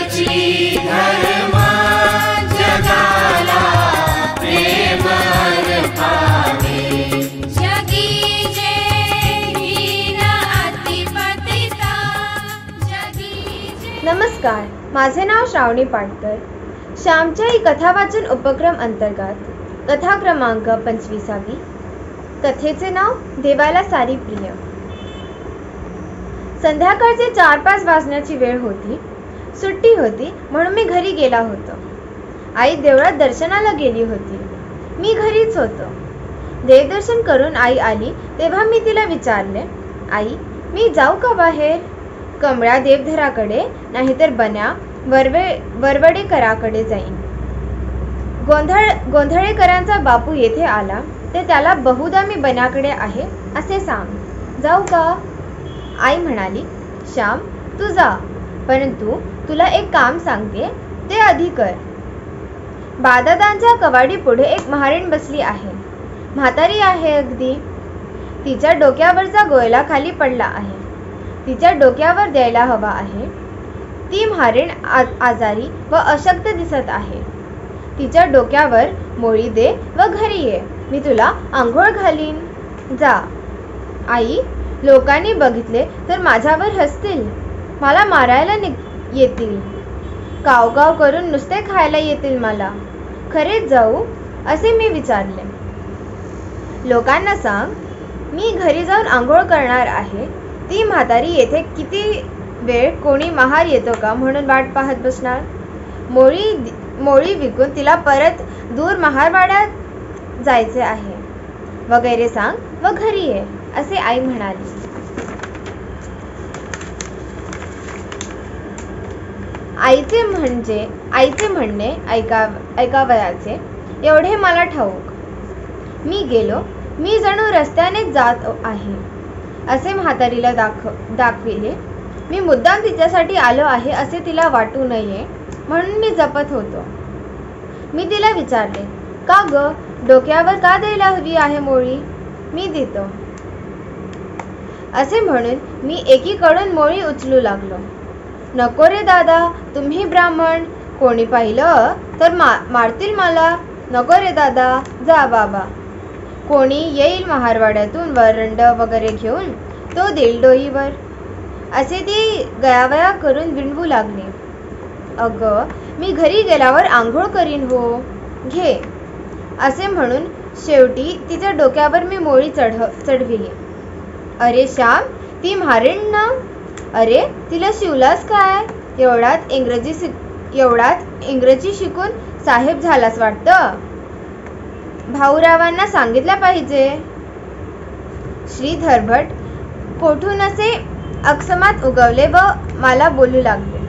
जगची धर्म जगाला प्रेम अर्पावे। जगी जे हीन अतिपतिता जगी जे। नमस्कार, माझे नाव श्रावणी पाटकर। श्यामच्या ई कथा वाचन उपक्रम अंतर्गत कथा क्रमांक 25वी। कथेचे नाव देवाला सारी प्रिय। संध्याकाळचे 4-5 वाजण्याची वेळ होती। सुट्टी होती म्हणून मी घरी गेला होतो। आई देवळात दर्शनाला गेली होती। मी घरीच होतो। देवदर्शन करून आई आली तेव्हा मी तिला विचारले, आई मी जाऊ का बाहेर? कमळा देवधराकडे नाहीतर बन्या वरवडेकराकडे जाईन। गोंधळेकरांचा बापू येथे आला ते त्याला बहुधा मी बन्याकडे आहे असे सांग। जाऊ का? आई म्हणाली, श्याम तू जा, परंतु तुला एक काम सांगते ते आधी कर। बादादांच्या कवाडी पुढे एक महारीण बसली आहे। म्हातारी आहे अगदी। तिच्या डोक्यावरचा गोयला खाली पडला आहे। तिच्या डोक्यावर द्यायला हवा आहे। ती म्हारीण आजारी व अशक्त दिसत आहे। तिच्या डोक्यावर मोळी दे व घरी ये, मी तुला आंघोळ घालीन। जा। आई, लोकांनी बघितले तर माझ्यावर हसतील, मला मारायला येतील, कावकाव करून नुसते खायला येतील मला। खरेच जाऊ असे मी विचारले। लोकांना सांग मी घरी जाऊन आंघोळ करणार आहे। ती म्हातारी येथे किती वेळ कोणी महार येतो का म्हणून वाट पाहत बसणार? मोळी विकून तिला परत दूर महारवाड्यात जायचे आहे वगैरे सांग व घरी ये असे आई म्हणाली। आईचे म्हणणे ऐकावयाचे एवढे मला ठाऊक। मी गेलो। मी जणू रस्त्यानेच जात आहे असे म्हातारीला दाखविले। मी मुद्दाम तिच्यासाठी आलो आहे असे तिला वाटू नये म्हणून मी जपत होतो। मी तिला विचारले, का ग, डोक्यावर का द्यायला हवी आहे मोळी? मी देतो असे म्हणून मी एकीकडून मोळी उचलू लागलो। नको रे दादा, तुम्ही ब्राह्मण, कोणी पाहिलं तर मारतील मला। नको रे दादा, जा बाबा। कोणी येईल महारवाड्यातून वरंड वगैरे घेऊन, तो देईल डोईवर असे ती गयावया करून विणवू लागली। अगं, मी घरी गेल्यावर आंघोळ करीन हो, घे असे म्हणून शेवटी तिच्या डोक्यावर मी मोळी चढविली। अरे श्याम, ती म्हारीण ना? अरे तिला शिवलास काय? एवढात इंग्रजी शिकून साहेब झालास वाटतं। भाऊरावांना सांगितलं पाहिजे। श्रीधरभट कोठून असे अकस्मात उगवले व मला बोलू लागले।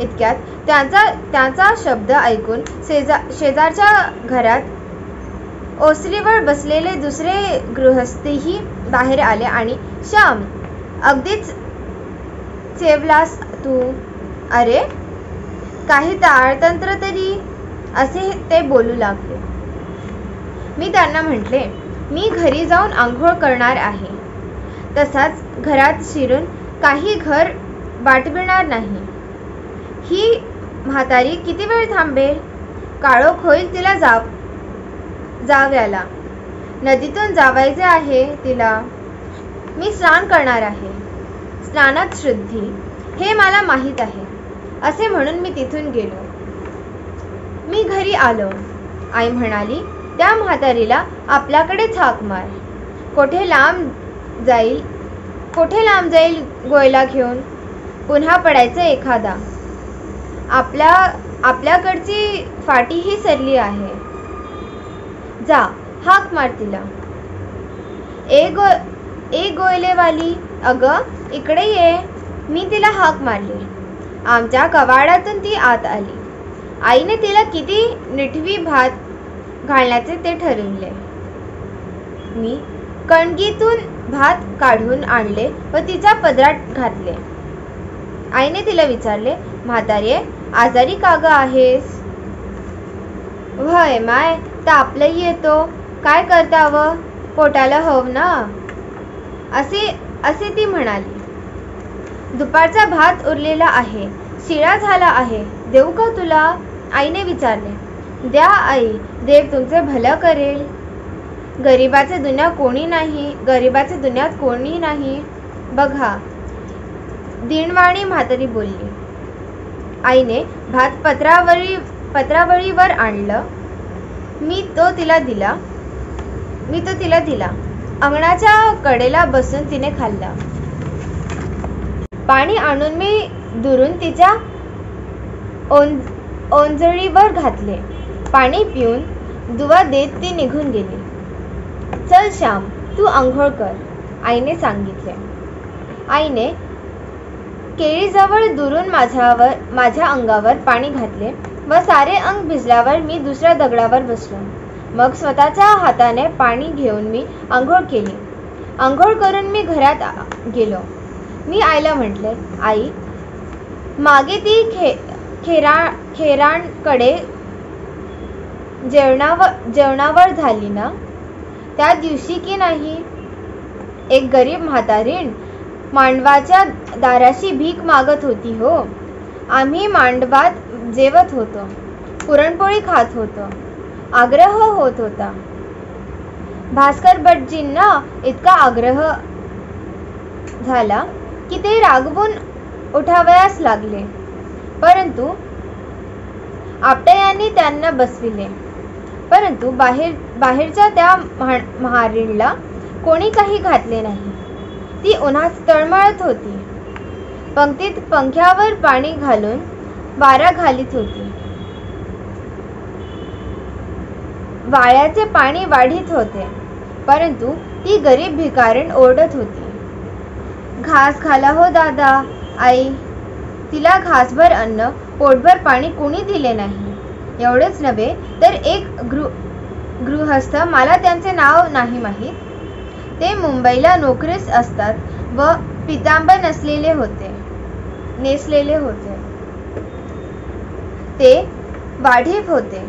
इतक्यात त्यांचा शब्द ऐकून शेजारच्या घरात ओसरीवर बसलेले दुसरे गृहस्थही बाहेर आले आणि श्याम, अगदीच चेवलास तू। अरे काही ताळतंत्र तरी, असे ते बोलू लागले। मी त्यांना म्हटले, मी घरी जाऊन आंघोळ करणार आहे, तसाच घरात शिरून काही घर वाटविणार नाही। ही म्हातारी किती वेळ थांबेल? काळोख होईल तिला जाव्याला। नदीतून जावायचे आहे तिला। मी स्नान करणार आहे। स्नानात शुद्धी हे मला माहीत आहे असे म्हणून मी तिथून गेलो। मी घरी आलो। आई म्हणाली, त्या म्हातारीला आपल्याकडेच हाक मार। कोठे लांब जाईल गोयला घेऊन, पुन्हा पडायचं एखादा। आपल्याकडची फाटीही सरली आहे। जा, हाक मार तिला। ए गोयलेवाली, अगं इकडे ये। मी तिला हाक मारली। आमच्या कवाडातून ती आत आली। आईने तिला किती निठवी भात घालण्याचे ते ठरविले। मी कणगीतून भात काढून आणले व तिच्या पदरात घातले। आईने तिला विचारले, म्हातारे आजारी का ग आहेस? व्हय माय, तापलंही येतो, काय करतावं, पोटाला हवं ना असे ती म्हणाली। दुपारचा भात उरलेला आहे शिळा झाला आहे, देऊ का तुला? आईने विचारले. द्या आई, देव तुमचे भलं करेल. गरिबाच्या दुनियात कोणी नाही बघा, दिनवाणी म्हातारी बोलली. आईने भात पत्रावळीवर आणलं. मी तो तिला दिला. अंगणाच्या कडेला बसून तिने खाल्ला. पाणी आणून मी दुरून तिच्या ओंजळीवर घातले. पाणी पिऊन दुवा देत ती निघून गेली. चल श्याम, तू आंघोळ कर, आईने सांगितले. आईने केळीजवळ दुरून माझ्या अंगावर पाणी घातले व सारे अंग भिजल्यावर मी दुसऱ्या दगडावर बसलो. मग स्वतःच्या हाताने पाणी घेऊन मी आंघोळ केली. आंघोळ करून मी घरात गेलो. मी आईला म्हटले, आई, मागे ती खेरांकडे जेवणावर झाली ना, त्या दिवशी की नाही? एक गरीब म्हातारीण मांडवाच्या दाराशी भीक मागत होती हो. आम्ही मांडवात जेवत होतो, पुरणपोळी खात होतो. आग्रह होत होता. भास्कर भटजींना इतका आग्रह झाला की ते रागवून उठावयास लागले, परंतु आपटे त्यांना बसविले. परंतु बाहेरच्या त्या महारीणला कोणी काही घातले नाही. ती उन्हात तळमळत होती. पंक्तीत पंख्यावर पाणी घालून वारा घालीत होती. वाळ्याचे पाणी वाढीत होते, परंतु ती गरीब भिकारीण ओरडत होती. घास खाला हो दादा. आई, तिला घासभर अन्न, पोटभर पाणी कोणी दिले नाही. एवढेच नव्हे तर एक गृहस्थ, मला त्यांचे नाव नाही माहीत, ते मुंबईला नोकरीस असतात व पितांबर नेसलेले होते. ते वाढीव होते.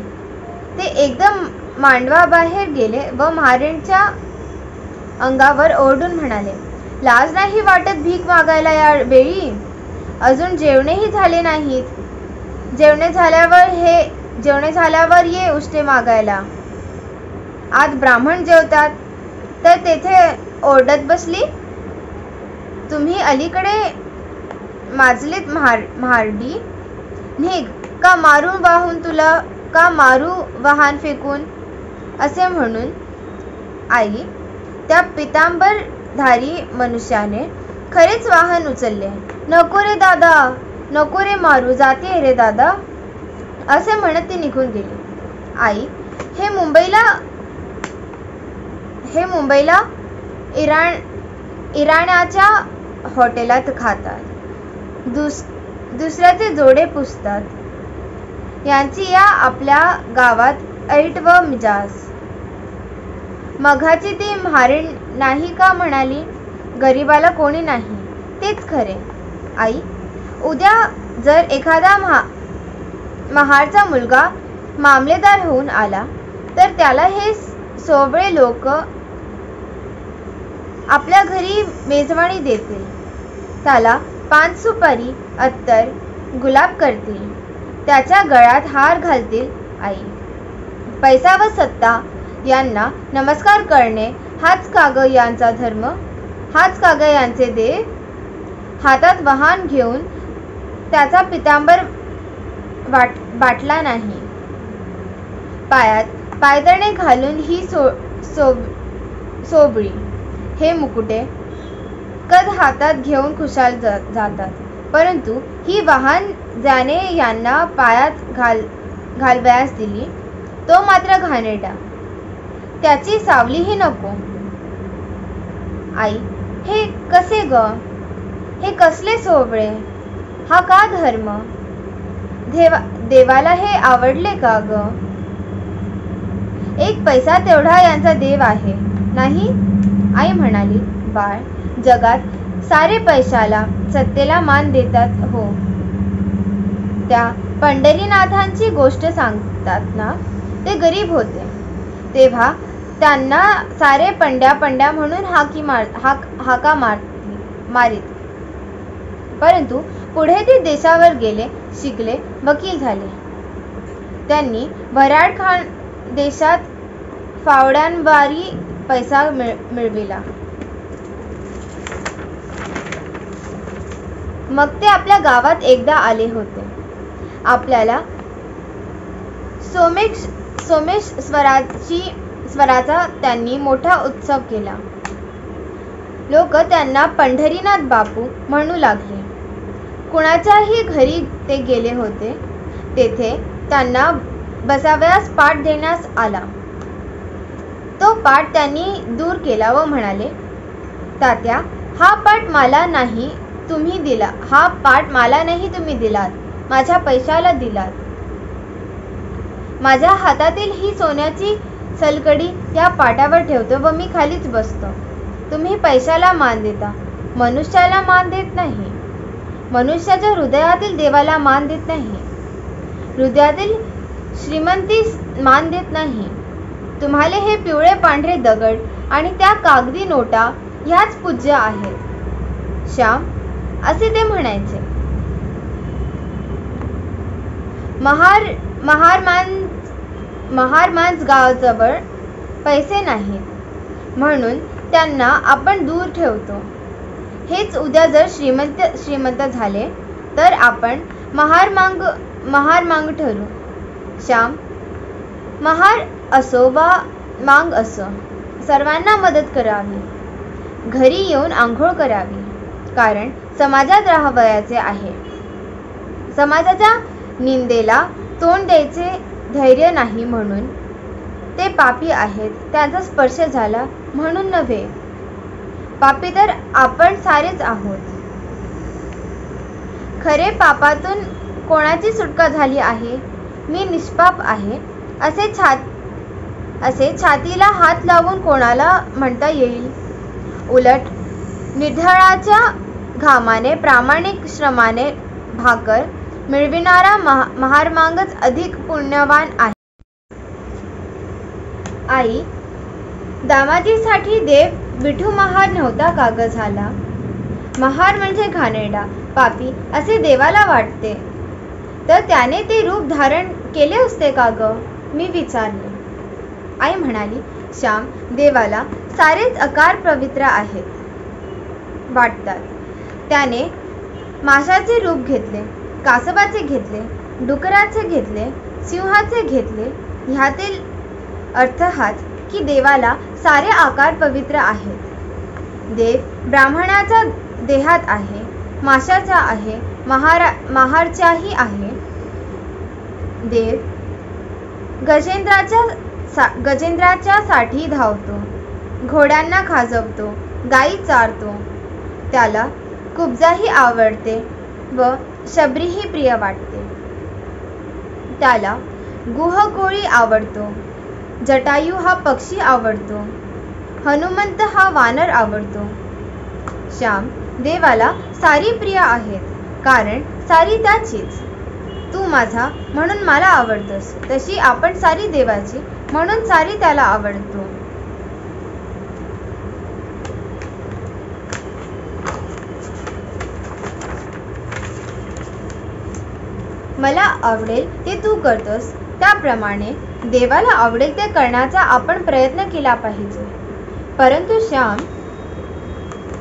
ते एकदम मांडवाबाहेर गेले व महारीणच्या अंगावर ओरडून म्हणाले, लाज नाही वाटत भीक मागायला या वेळी? अजून जेवणेही झाले नाहीत. जेवणे झाल्यावर ये उष्टे मागायला. आत ब्राह्मण जेवतात तर तेथे ओरडत बसली. तुम्ही अलीकडे माजलीत महारडी. निघ, का मारू वाहन फेकून, असे म्हणून आई त्या पितांबरधारी मनुष्याने खरेच वाहन उचलले. नको रे दादा, नको रे मारू, जाते रे दादा, असे म्हणत ती निघून गेली. आई, हे मुंबईला इराण्याच्या हॉटेलात खातात, दुसऱ्याचे जोडे पुसतात. यांची या आपल्या गावात ऐट व मिजाज. मघाची ती म्हारीण नाही का म्हणाली, गरीबाला कोणी नाही. तेच खरे. आई, उद्या जर एखादा महारचा मुलगा मामलेदार होऊन आला तर त्याला हे सोवळे लोक आपल्या घरी मेजवानी देतील. त्याला पान सुपारी, अत्तर, गुलाब करतील. त्याच्या गळ्यात हार घालतील. आई, पैसा व सत्ता यांना नमस्कार करणे हाच का ग यांचा धर्म? हाच का ग यांचे देव? हातात वाहन घेऊन त्याचा पितांबर वाटला नाही. पायात पायदणे घालून ही सोबळी, हे मुकुटे कद हातात घेऊन खुशाल जातात. परंतु ही वाहन ज्याने यांना पायात घालवयास दिली, तो मात्र घाणेरडा. त्याची सावलीही नको. आई, हे कसे ग? हे कसले सोवळे? हा का धर्म? देवाला हे आवडले का ग? एक पैसा तेवढा यांचा देव आहे नाही? आई म्हणाली, बाळ, जगात सारे पैशाला, सत्तेला मान देतात हो. त्या पंढरीनाथांची गोष्ट सांगतात ना, ते गरीब होते तेव्हा त्यांना सारे पंड्या म्हणून हाका मारीत. परंतु पुढे ते देशावर गेले, शिकले, वकील झाले. त्यांनी वऱ्हाड देशात फावड्यांवारी पैसा मिळविला. मग ते आपल्या गावात एकदा आले होते. आपल्याला सोमेश्वराचा त्यांनी मोठा उत्सव केला. लोक त्यांना पंढरीनाथ बापू म्हणू लागले. कुणाच्याही घरी ते गेले होते. तेथे त्यांना बसावयास पाट देण्यास आला. तो पाट त्यांनी दूर केला व म्हणाले, तात्या, हा पाट मला नाही तुम्ही दिलात, माझ्या पैशाला दिलात. माझ्या हातातील ही सोन्याची सलकडी या पाटावर ठेवतो व मी खालीच बसतो. तुम्ही पैशाला मान देता, मनुष्याला मान देत नाही. मनुष्याच्या हृदयातील देवाला मान देत नाही. हृदयातील श्रीमंतीस मान देत नाही. तुम्हाला हे पिवळे पांढरे दगड आणि त्या कागदी नोटा ह्याच पूज्य आहेत. श्याम, असे ते म्हणायचे. महारमांज गावाजवळ पैसे नाहीत म्हणून त्यांना आपण दूर ठेवतो. हेच उद्या जर श्रीमंत झाले तर आपण महारमांग ठरू. श्याम, महार असो वा मांग असो, सर्वांना मदत करावी. घरी येऊन आंघोळ करावी, कारण समाजात राहावयाचे आहे. समाजाच्या निंदेला तोंड द्यायचे धैर्य नाही म्हणून ते पापी आहेत. त्यांचा स्पर्श झाला म्हणून नव्हे. पापी तर आपण सारेच आहोत. खरे पापातून कोणाची सुटका झाली आहे? मी निष्पाप आहे असे छातीला हात लावून कोणाला म्हणता येईल? उलट निर्धाराच्या घामाने, प्रामाणिक श्रमाने भाकर मिळविणारा महारमांगच अधिक पुण्यवान आहे. आई, दामाजीसाठी देव विठू महार नव्हता का ग झाला? महार म्हणजे घाणेरडा, पापी असे देवाला वाटते, तर त्याने ते रूप धारण केले असते का ग? मी विचारले. आई म्हणाली, श्याम, देवाला सारेच आकार पवित्र आहेत वाटतात. त्याने माशाचे रूप घेतले, कासवाचे घेतले, डुकराचे घेतले, सिंहाचे घेतले. ह्यातील अर्थ हाच की देवाला सारे आकार पवित्र आहेत. देव ब्राह्मणाच्या देहात आहे, माशाचा आहे, महारच्याही आहे. देव गजेंद्राच्या साठी धावतो, घोड्यांना खाजवतो, गायी चारतो. त्याला कुब्जाही आवडते व शबरीही प्रिय वाटते. त्याला गुहकोळी आवडतो, जटायू हा पक्षी आवडतो, हनुमंत हा वानर आवडतो. श्याम, देवाला सारी प्रिय आहेत, कारण सारी त्याचीच. तू माझा म्हणून मला आवडतोस, तशी आपण सारी देवाची म्हणून सारी त्याला आवडतो. मला आवडेल ते तू करतोस, त्याप्रमाणे देवाला आवडेल ते करण्याचा आपण प्रयत्न केला पाहिजे. परंतु श्याम,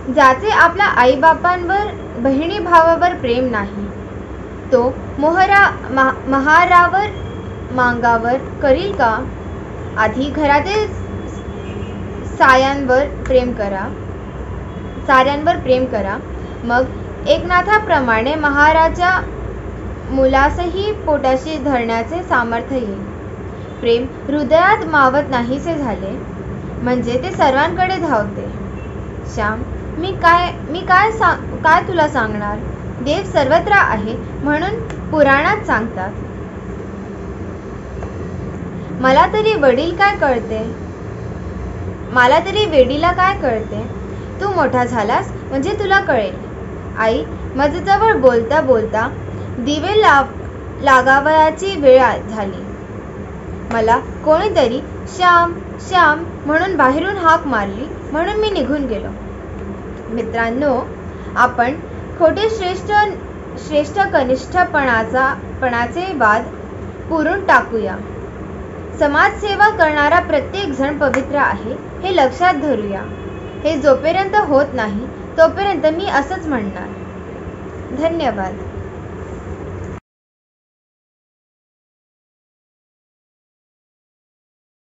ज्याचे आपल्या आईबापांवर, बहिणी भावावर प्रेम नाही, तो महारावर मांगावर करील का? आधी घरातील साऱ्यांवर प्रेम करा, मग एकनाथाप्रमाणे महाराच्या मुलासही पोटाशी धरण्याचे सामर्थ्य येईल. प्रेम हृदयात मावत नाहीसे झाले म्हणजे ते सर्वांकडे धावते. श्याम, मी काय तुला सांगणार? देव सर्वत्र आहे म्हणून पुराणात सांगतात. मला तरी वेडीला काय कळते? तू मोठा झालास म्हणजे तुला कळेल. आई माझ्याजवळ बोलता बोलता दिवे लागावयाची वेळ झाली. मला कोणीतरी श्याम श्याम म्हणून बाहेरून हाक मारली म्हणून मी निघून गेलो. मित्रांनो, आपण खोटे श्रेष्ठ कनिष्ठपणाचे वाद पुरून टाकूया. समाजसेवा करणारा प्रत्येक जण पवित्र आहे हे लक्षात धरूया. हे जोपर्यंत होत नाही तोपर्यंत मी असंच म्हणणार. धन्यवाद.